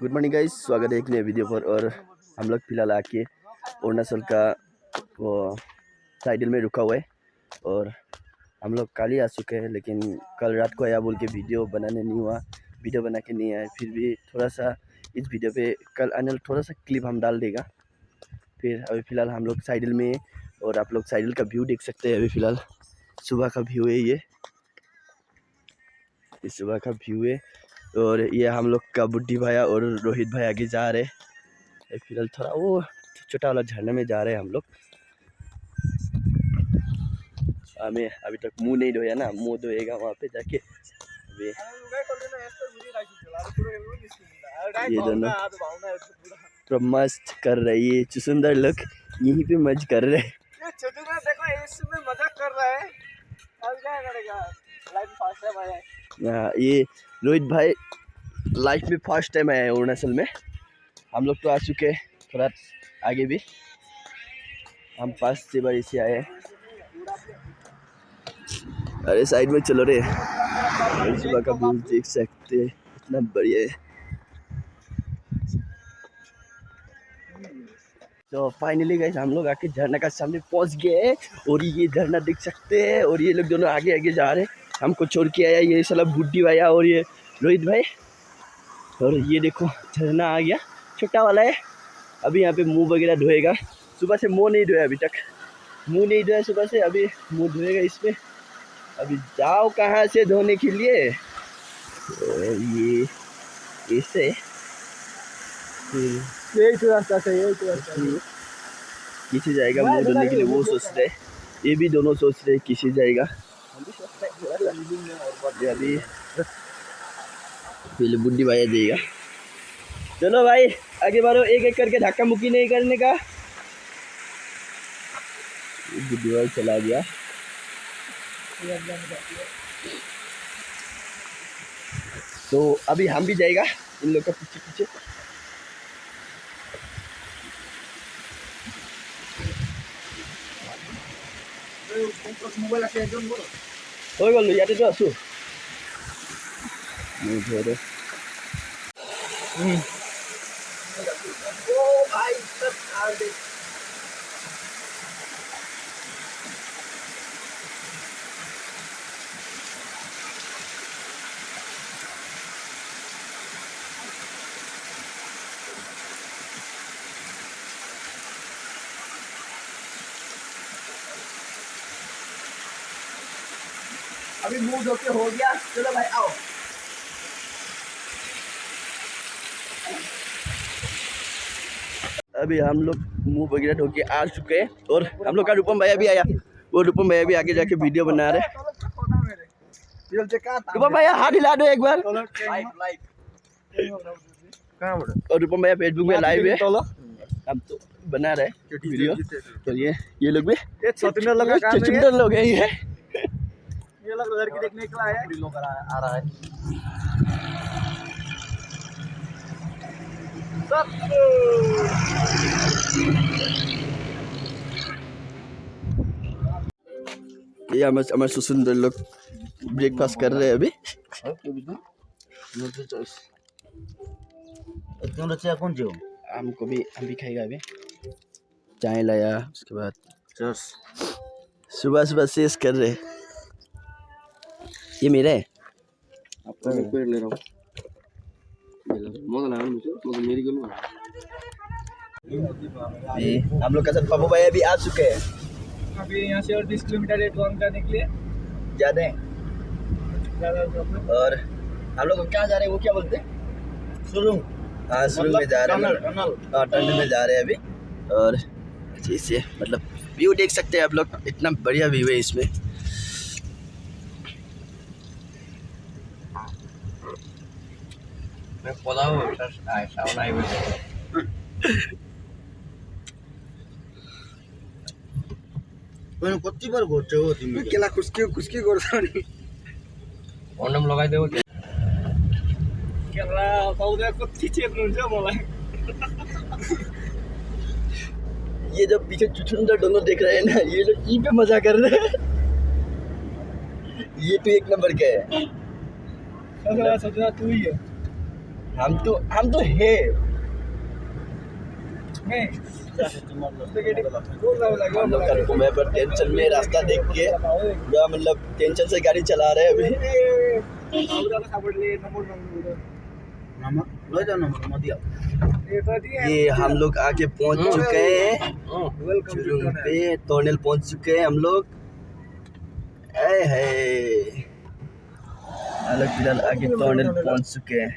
Good morning guys, स्वागत है एक नए वीडियो पर। और हम लोग फिलहाल आके अरुणाचल का वो साइडल में रुका हुआ है। और हम लोग कल ही आ चुके हैं, लेकिन कल रात को आया बोल के वीडियो बनाने नहीं हुआ, वीडियो बना के नहीं आया। फिर भी थोड़ा सा इस वीडियो पे कल आने थोड़ा सा क्लिप हम डाल देगा। फिर अभी फ़िलहाल हम लोग साइडल में, और आप लोग साइडल का व्यू देख सकते हैं। अभी फ़िलहाल सुबह का व्यू है, ये सुबह का व्यू है। और ये हम लोग का बुड्ढी भैया और रोहित भाई आगे जा रहे हैं। फिलहाल थोड़ा वो छोटा वाला झरने में जा रहे हैं हम लोग। हमें अभी तक मुंह नहीं धोया ना, मुंह धोएगा वहाँ पे जाके। अभी ये दोनों तो मस्त कर रही है, चुसुंदर लोग यहीं पे मज कर रहे हैं। देखो इसमें मजाक कर रहा है। अब क्या करेगा, लाइफ फर्स्ट टाइम आया है। ये रोहित भाई लाइफ में फर्स्ट टाइम आया है अरुणाचल में। हम लोग तो आ चुके हैं, थोड़ा आगे भी हम 5-6 बार इसे आए हैं। अरे साइड में चलो रे, सुबह का व्यू देख सकते हैं, इतना बढ़िया है। तो फाइनली गाइस हम लोग आके झरना का सामने पहुंच गए। और ये झरना देख सकते हैं, और ये लोग दोनों आगे आगे जा रहे हैं। हमको छोड़ के आया ये साला बुड्ढी भैया और ये रोहित भाई। और ये देखो झरना आ गया, छोटा वाला है। अभी यहाँ पे मुंह वगैरह धोएगा। सुबह से मुंह नहीं धोया, अभी तक मुंह नहीं धोया सुबह से, अभी मुंह धोएगा इसमें। अभी जाओ कहाँ से धोने के लिए। ये ऐसे यही तो रास्ता है, यही तो रास्ता है। किसी जाएगा मुंह धोने के लिए, वो सोच रहे। ये भी दोनों सोच रहे किसी जाएगा। हम भी सोच रहे अभी पहले बुड्ढी भैया देगा। चलो भाई आगे बढ़ो, एक एक करके धक्का मुक्की नहीं करने का। बुड्ढी भाई चला गया। तो अभी हम भी जाएगा इन लोग का पीछे पीछे। हो गल याते तो आसो मुझे ओ भाई सब आ दे। अभी मुंह धो के हो गया, चलो भाई आओ। अभी हम लोग मुंह वगैरह धो के आ चुके हैं। और हम लोग का रूपम भैया भी आया, वो रूपम भैया भी आगे जाके वीडियो बना रहे। रूपम भैया हाथ हिला दो एक बार। और रूपम भैया फेसबुक में लाइव है, हम तो बना रहे वीडियो। तो ये लोग भी छुछुंदर लोग हैं। ये लोग लड़की देखने के लिए आया है। लोग आ रहा है। ये हमारे सुंदर लोग ब्रेकफास्ट कर रहे हैं अभी। हमको भी, हम भी खाएगा अभी। चाय लाया, उसके बाद सुबह सुबह शेष कर रहे। ये मेरा है, आपका ले रहा हूँ। हम लोग का साथ बाबू भैया भी आ चुके हैं। अभी यहाँ से और 20 किलोमीटर एडवांस करने के लिए जाते हैं। और हम लोग क्या जा रहे हैं, वो क्या बोलते हैं, सुरुंग। हाँ सुरुंग में जा रहे हैं, टनल में जा रहे हैं अभी। और जैसे मतलब व्यू देख सकते हैं आप लोग, इतना बढ़िया व्यू है इसमें। मैं कति बार घोटे हो तिमी केला खुस्की गर्छौ ओनम लगाइदेऊ केला पाउँदा कति चेप्नुहुन्छ मलाई। ये जो पीछे चुचुंदर दोनों देख रहे हैं ना, ये लोग यहीं पे मजा कर रहे हैं। ये तो एक नंबर का है। सबसे तू ही है। हम तो है। हम लोग कनकुम है पर टेंशन में रास्ता देख के पूरा मतलब टेंशन से गाड़ी चला रहे हैं अभी। ये हम लोग आके पहुंच चुके हैं जुलूम पे, टनल पहुंच चुके हैं हम लोग। हम लोग फिलहाल आगे टनल पहुंच चुके हैं।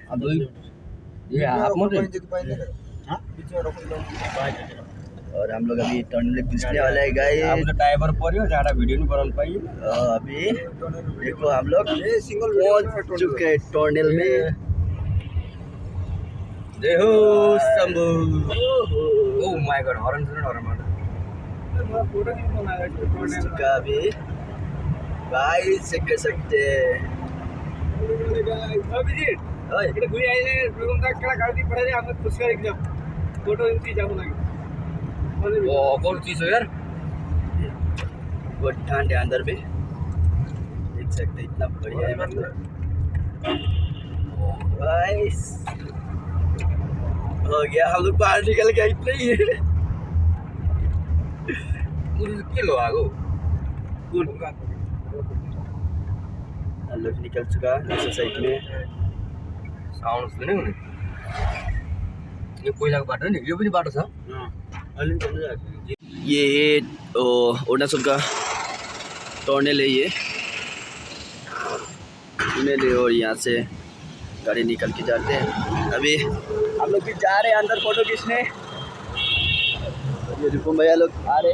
और हम लोग अभी टनल घुसने वाले हैं गाइस। ड्राइवर पर हो ज्यादा वीडियो नहीं बना पाई। अभी देखो हम लोग पहुंच चुके हैं टनल में। जय हो Shambhu. Oh my God, horn soon horn मार। इसका भी गाइस चेक कर सकते हैं। अभिजीत ओए इकडे घुई आईले रूम तक कला गाड़ी पड़े हम पुष्कर एकदम फोटो इनकी जामू लगे। ओ कौन चीज है यार? वो ठंड है अंदर में, देख सकते हैं इतना बढ़िया है मतलब। गाइस हो गया, हम लोग बाहर निकल गए इतना ही है। किलो आगो हम लोग निकल चुका दूसरी साइड में। साउंड सुने उन्हें ये कोई लगा बाटो नहीं, ये भी बाटो था। ये अरुणाचल का टनल है ये टनल है, और यहाँ से गाड़ी निकल के जाते हैं। अभी हम लोग भी जा रहे हैं अंदर फोटो खींचने। ये रुकुम भैया लोग आ रहे,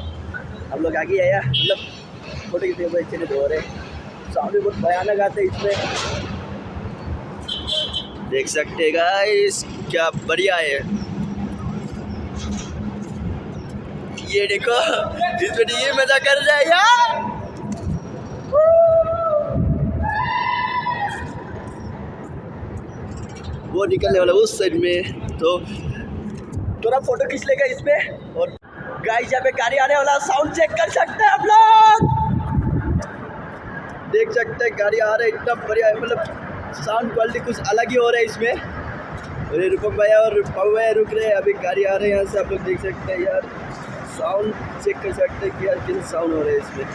हम लोग आगे आया मतलब फोटो खींचने को अच्छे से धो रहे। साउंड भी बहुत भयानक आते हैं इसमें, देख सकते हैं गाइस क्या बढ़िया है। ये देखो इसमें ये मजा कर रहा है यार। वो निकलने वाला उस साइड में, तो थोड़ा फोटो खींच लेगा इसमें। और गाइस यहाँ पे गाड़ी आने वाला, साउंड चेक कर सकते हैं आप लोग, देख सकते हैं गाड़ी आ रहा है इतना बढ़िया है, मतलब साउंड क्वालिटी कुछ अलग ही हो रहा है इसमें। और ये रुपम भैया और पाऊ भैया रुक रहे हैं, अभी गाड़ी आ रहे हैं यहाँ से, आप लोग देख सकते हैं यार। साउंड चेक कर सकते हैं कि यार कितना साउंड हो रहा है इसमें।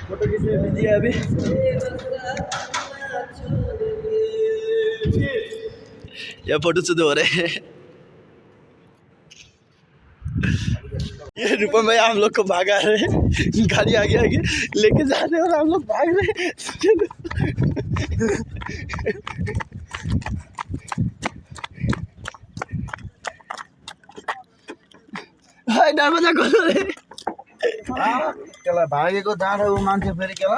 फोटो किसने बिजी है अभी? ये फोटो से हो रहे हैं। ये रूपम भैया हम लोग को भागा रहे हैं, गाड़ी आगे आगे लेके जा रहे हैं और हम लोग भाग रहे हैं। हाय दरवाजा खोलो रे। केला भागेको जाँड ऊ मान्छे फेरि केला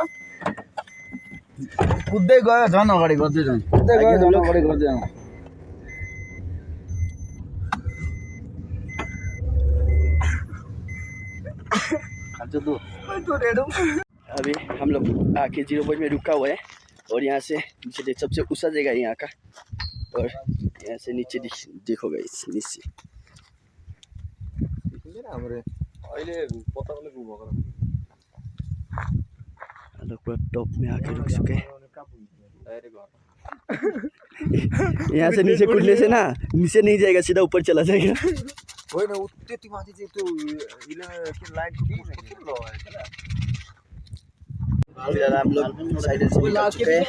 कुद्दै गयो झन् अगाडि गर्दै जाउँ, कुद्दै गयो झन् अगाडि गर्दै जाउँ। अभी हम लोग आके 0 पॉइंट में रुका हुआ है, और यहाँ से नीचे सबसे ऊंचा जगह है यहाँ का, और यहाँ से नीचे देखो गाइस नीचे हम लोग पूरा टॉप में आके रुक चुके हैं। यहाँ से नीचे कूदने से ना नीचे नहीं जाएगा, सीधा ऊपर चला जाएगा। होइन त्यति माथि चाहिँ त्यो लाइटको फिलहाल हम लोग साइड से निकल चुके हैं।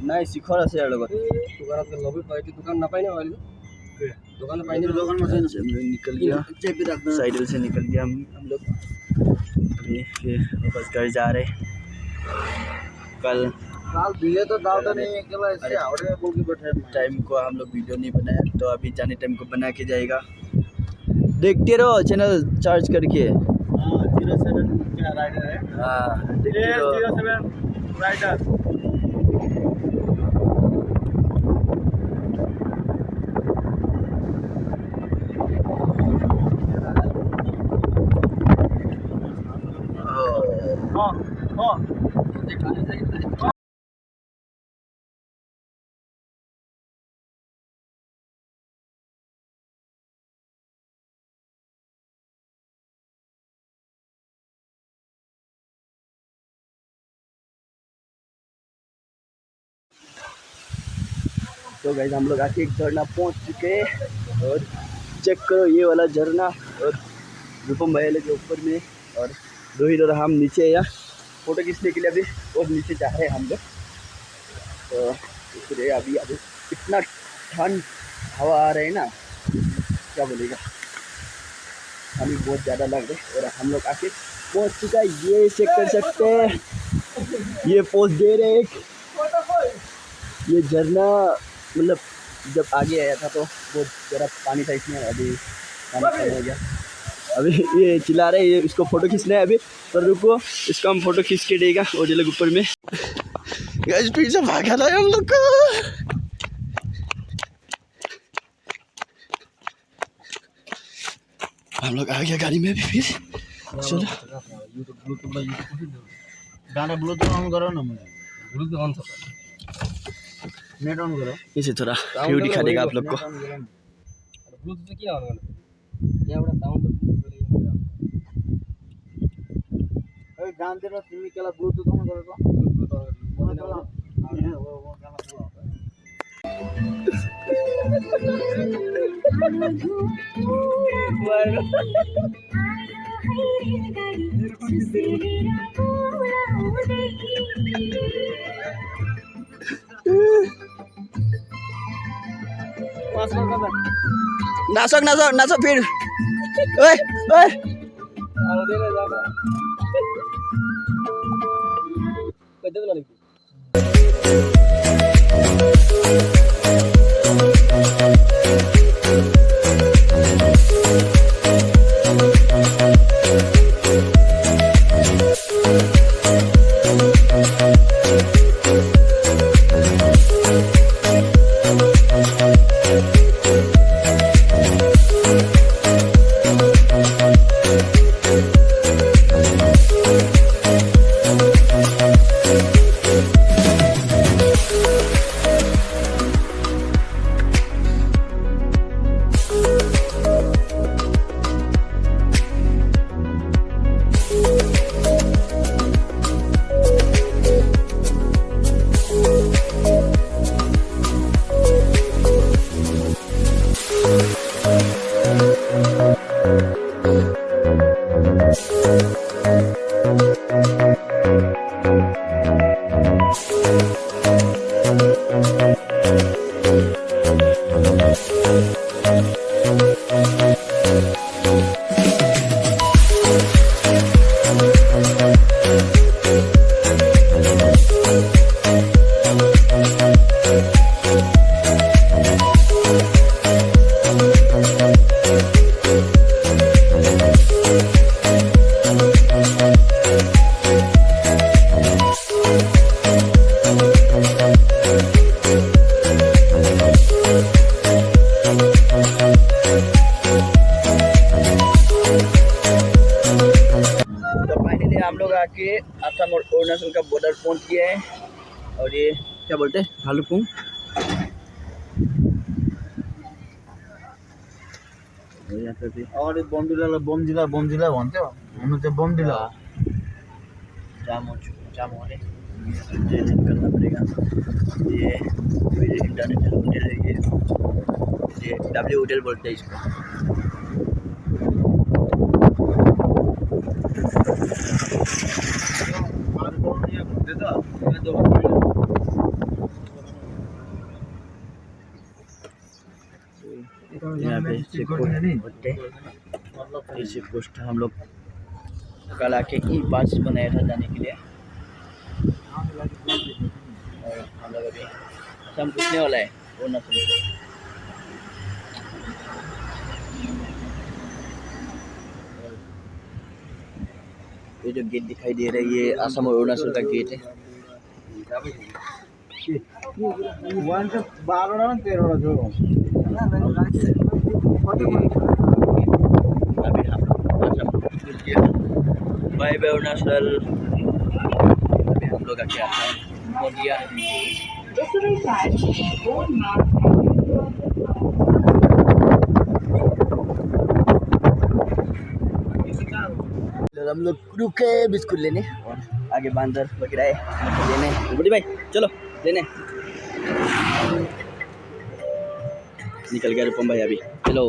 नहीं शिखर से यार लोग दुकान में लबी पाई थी, दुकान ना पाई ना वाली दुकान पाई नहीं, दोकानमा छैन। निकल गया साइड से निकल गया हम लोग। अभी फिर वापस घर जा रहे। कल भिजे तो डालता नहीं है केला, इससे हावड़े में बोल के बैठे टाइम को हम लोग वीडियो नहीं बनाया, तो अभी जाने टाइम को बना के जाएगा। देखते रहो चैनल चार्ज करके। 07 राइडर है। हाँ देखते रहो। 07 राइडर। हाँ तो गाइस हम लोग आके एक झरना पहुंच चुके हैं और चेक करो ये वाला झरना और रूपम भाई के ऊपर में और रोहित और हम नीचे या फोटो खींचने के लिए अभी और नीचे जा रहे हैं हम लोग। तो इसलिए अभी इतना ठंड हवा आ रहा है ना, क्या बोलेगा, हमें बहुत ज़्यादा लग रहा है। और हम लोग आके पहुंच चुका है, ये चेक कर सकते हैं, ये पोस्ट दे रहे एक ये झरना, मतलब जब आगे आया था तो बहुत ज़रा पानी था इसमें, अभी पानी कम हो गया। अभी ये चिल्ला रहे ये इसको फ़ोटो खींचना है अभी, पर रुको इसको हम फ़ोटो खींच के देगा और ये लोग ऊपर में गाइस फिर से भागा था हम लोग को। हम लोग आ गया गाड़ी में भी फिर। चलो गाना ब्लूटूथ ऑन करो ना, मुझे ब्लूटूथ ऑन नेट ऑन करो, इसे थोड़ा व्यू दिखा देगा आप लोग को। ब्लूटूथ क्या ऑन करना या बड़ा साउंड अरे गान दे रहा तुम्ही केला ब्लूटूथ ऑन करो तो ब्लूटूथ ऑन करो वो गाना सुनो। नाचो नाचो नाचो फिर, ओए ओए हम लोग आके असम और अरुणाचल का बॉर्डर पहुंच गए हैं और ये क्या बोलते हैं भालुकपुंग। यहाँ पे भी और ये बमजिला भन्थ्यो, हुनु चाहिँ बमजिला जाम हो रहे, ये करना पड़ेगा। ये इंटरनेशनल होटल है, ये W होटल बोलते हैं इसको। यहाँ पे चेक पोस्ट हम लोग कल आके ई पास बनाया था जाने के लिए और हम लोग अभी असम घुसने वाला है अरुणाचल से। ये जो गेट दिखाई दे रहा है ये असम और अरुणाचल का गेट है। वान चाहिँ 12वटा न 13वटा जो अभी हम लोग बाय बाय अरुणाचल। अभी हम लोग आके असम पहुंच गया। हम लोग रुके बिस्कुट लेने और आगे बांदर वगैरह है लेने। बड़ी भाई चलो लेने। निकल गया रूपम भाई अभी। हेलो,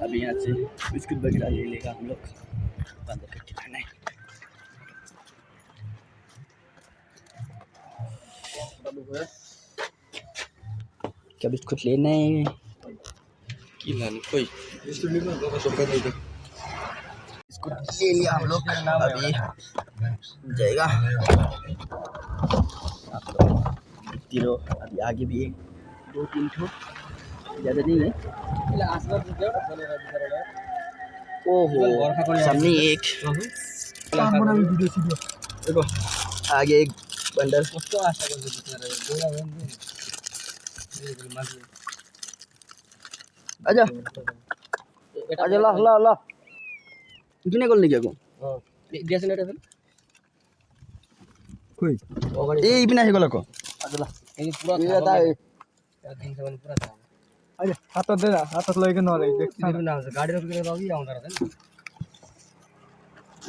अभी यहाँ से बिस्कुट वगैरह ले लेगा हम लोग, बंदर का खिलाना है। क्या बिस्कुट लेना है? कोई बिस्कुट ले लिया हम लोग, अभी जाएगा तीनों। अभी आगे भी एक 2-3 ठो, ज़्यादा नहीं है। ओहो, सामने एक, देखो आगे एक बंदर। आजा आजा, ला ला ला, किने कॉल क्या को ए इपिना हे गलको आजा ला ये पूरा ये आता है। अरे हाथ दे ना, हाथ लेके ना ले देख ना गाड़ी रोक के लगी आऊं रहा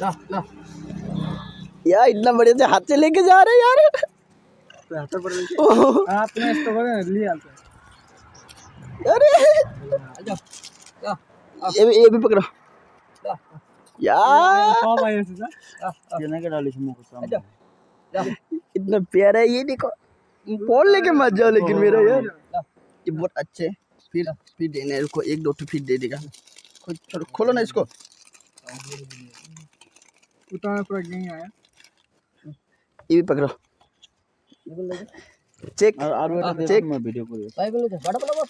ला ला यार इतना बढ़िया से हाथ से लेके जा रहे हैं यार। हाथ पर हाथ में इसको करे ले आते अरे आजा ला ये भी पकड़ो यार, सब आए से ये ना के डाली सुमो को सामने इतना प्यारा है ये, देखो फोन लेके मत जाओ लेकिन मेरा यार, ये बहुत अच्छे। फिर देना है, रुको 1-2 ठो फिर दे देगा। चलो खोलो ना इसको। उतना पूरा नहीं आया। ये भी पकड़ो, चेक और चेक मैं वीडियो को भाई बोले बड़ा बड़ा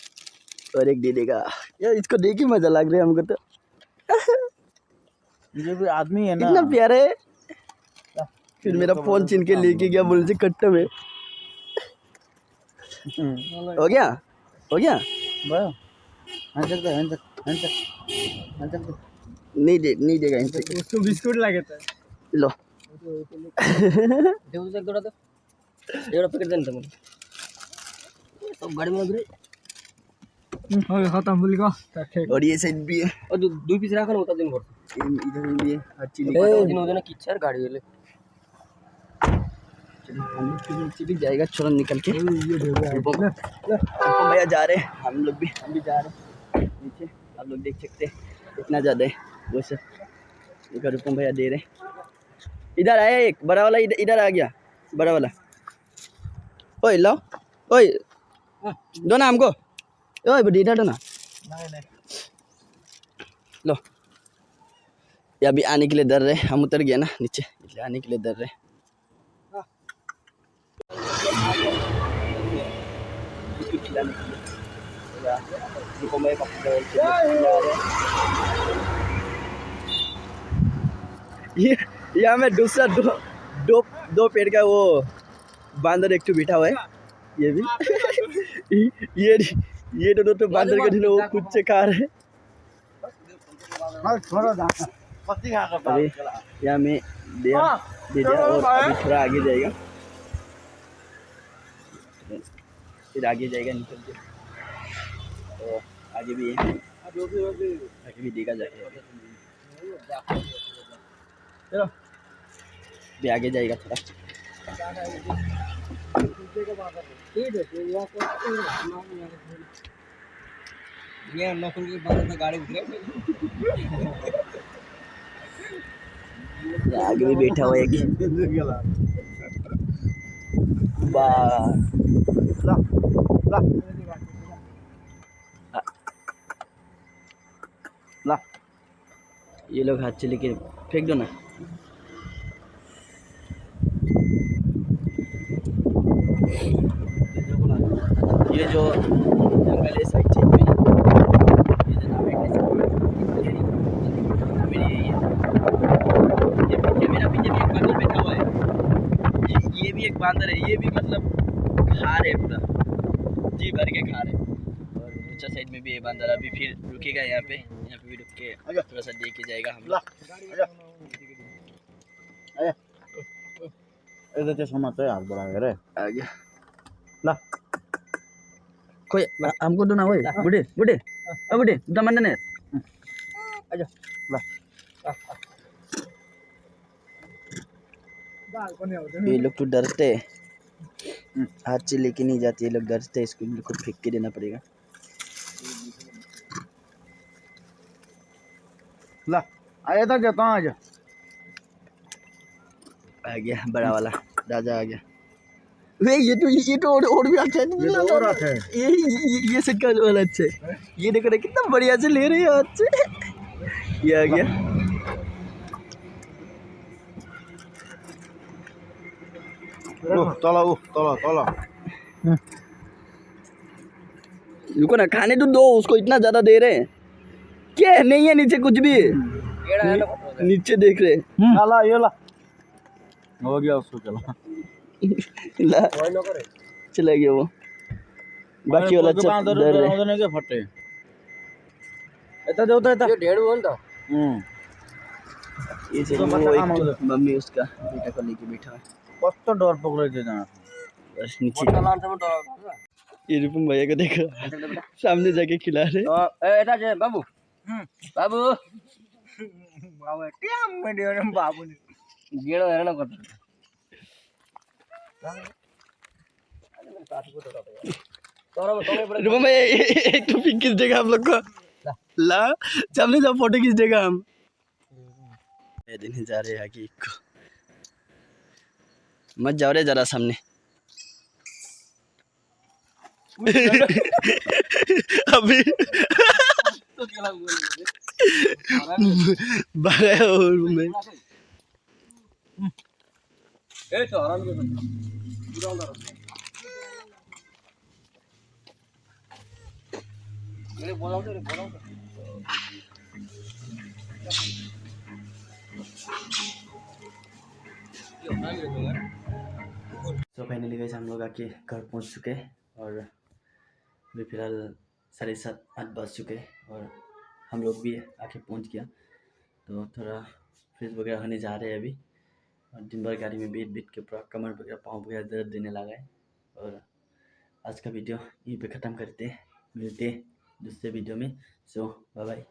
और एक दे देगा यार। इसको देख के मजा लग रहा है हमको तो, ये भी आदमी है ना इतना प्यारा है। फिर मेरा फोन छीन के लेके गया, बोल से कट्टे में। हो गया हो गया। बस हंसक नहीं देगा इनसे। उसको बिस्कुट लगे थे लो देव से जोड़ा दो एड़ा पैकेट देन तुम सब गाड़ी में उधर हो खत्म भूल गया ठीक। और ये साइड भी है, और दो पीस रखा ना होता दिन भर इधर भी है हर चीज। दिन होता ना किचर गाड़ी ले हम लोग फिर नीचे भी जाएगा चुरन निकल के। रूपम भैया जा रहे हैं, हम भी जा रहे हैं नीचे। आप लोग देख सकते हैं इतना ज़्यादा है वो सब। देखो रूपम भैया दे रहे हैं। इधर आया एक बड़ा वाला, इधर आ गया बड़ा वाला। ओए लो, ओए दो ना हमको, ओए इधर दो ना। लो, ये अभी आने के लिए डर रहे, हम उतर गया ना नीचे, इसलिए आने के लिए डर रहे। ये यहाँ में दूसरा दो पेड़ का वो बांदर एक तो बैठा हुआ है। ये भी ये दोनों तो बांदर का ढिलो वो खुद से खा रहे हैं। अभी यहाँ में दे दिया और अभी थोड़ा आगे जाएगा, फिर आगे जाएगा निकल के। तो आगे भी है, आगे भी देखा जाएगा। चलो भी आगे जाएगा थोड़ा। ये नौकर के बगल में गाड़ी उतरे आगे भी बैठा हुआ है कि ला ये लोग हाथ से लेके फेंक दो ना। ये जो जंगल है साइड साइड में, ये जो नाम है मेरा पीछे भी एक बंदर बैठा हुआ है। ये भी एक बंदर है, ये भी मतलब खा रहे पूरा जी भर के खा रहे। और दूसरा साइड में भी ये बंदर अभी फिर रुकेगा यहाँ पे भी रुक के थोड़ा सा देख के जाएगा हम लोग। इधर समाते हाथ बढ़ा रे आ गया ला कोई हमको दो ना। ओए बुढ़े बुढ़े बुढ़े दमन ने आजा ला। ये लोग तो डरते हैं। हाथ से लेके नहीं जाती है, लोग डरते हैं, इसको बिल्कुल फेंक के देना पड़ेगा। ला आया था क्या, कहाँ आ जा। आ गया बड़ा वाला राजा आ गया। वे ये तो और भी अच्छा है, ये तो और आता है। ये सेट का वाला अच्छा है। ये देखो ना कितना बढ़िया से ले रहे हैं हाथ से। ये आ गया। तला तला तला। रुको ना, खाने तो दो उसको, इतना ज्यादा दे रहे हैं क्या है? नहीं है नीचे कुछ भी, नीचे देख रहे ला ये ला हो गया उसको, चला ला चला गया वो। बाकी वाला अच्छा डर रहे। के फटे एता देवता एता ये 1.5 बोलता। ये तो बच्चा काम हो गया। मम्मी उसका बेटा को लेके बैठा है कष्ट डर पकड़े थे जहाँ बस नीचे। मोटा लान से मोटा। ये रूपम भैया को देखो सामने जाके खिला रहे। एटा जे बाबू। बाबू बाबू टियाम में दियो बाबू ने गेड़ो हेरण करता। रूपम भैया एक तो पिक खींच देगा हम लोग को। ला सामने जा फोटो खींच देगा हम। दिन जा रहे हैं आगे को, मत जाओ रे जरा सामने। अभी भागा और में ए तो आराम से पूरा अंदर मेरे बोलाओ तो बोलाओ तो। तो फाइनली गाइस हम लोग आके घर पहुंच चुके हैं और अभी फिलहाल 7:30-8 बज चुके हैं और हम लोग भी आके पहुंच गया। तो थोड़ा फ्रेश वगैरह होने जा रहे हैं अभी, और दिन भर गाड़ी में बैठ के पूरा कमर वगैरह पाँव वगैरह दर्द देने लगा है। और आज का वीडियो यहीं पे ख़त्म करते हैं, मिलते हैं दूसरे वीडियो में। सो बाय बाय।